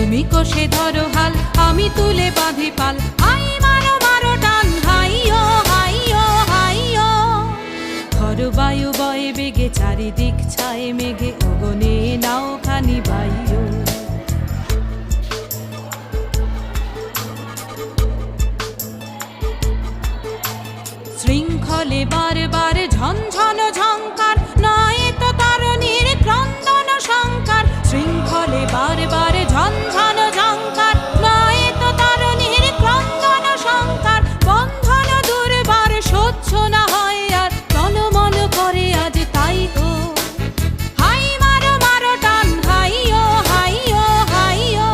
তুমি কষে ধরো হাল, আমি তুলে বাঁধি পাল। হাই মারো মারো টান, হাইয়ো হাইয়ো হাইয়ো। ঝড় বায়ু বয়ে বেগে, চারিদিক ছায়ে মেঘে, অগনে নাও খানি বাইয়ো। শৃঙ্খলে বারবার ঝনঝন ঝংকার, নয় তো তারণীর ক্রন্দন সংকার। শৃঙ্খলে বারবার ঝনঝন ঝংকার, নয় তো তারণীর ক্রন্দন সংকার। বন্ধন দুর্বার সহ্য না হয় আর, টলমল করে আজ তাই গো। হাই মারো মারো টান, হাইয়ো হাইয়ো হাইয়ো।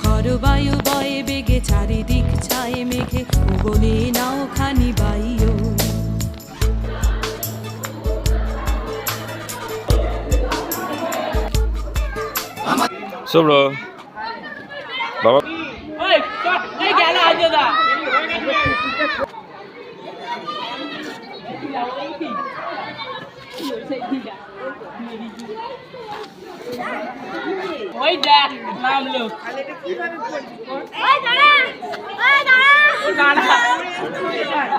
খরবায়ু বয়ে বেগে, চারিদিক ছায়ে মেঘে, ভুবনে নাও খানি বাইয়ো। Sobro. Baba. Oi, gala aja dah. Oi dah, naam lo. Oi dara, oi dara. Oi dara.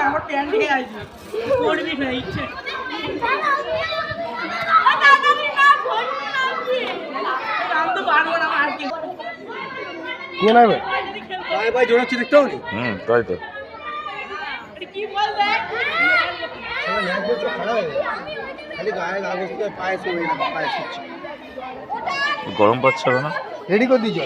আমার প্যান্ট দিয়ে আইছি পড়বি না ইচ্ছে আমি তো পারবো না আর কি কে নাবে ভাই ভাই জোড়াচ্ছি দেখতে হবে তাই তো। কি বলবে খালি গায়ে লাগছে তো পায়ে শুয়ে না পায়ে শুচ্ছে গরম পাচ্ছে না? রেডি করে দিছ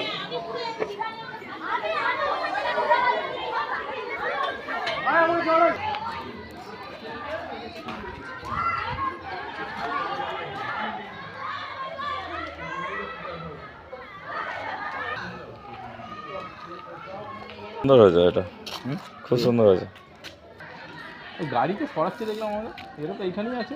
সুন্দর হয়েছে এটা, খুব সুন্দর হয়েছে। গাড়িতে সরাচ্ছে দেখলাম আমাদের, এরা তো এইখানেই আছে।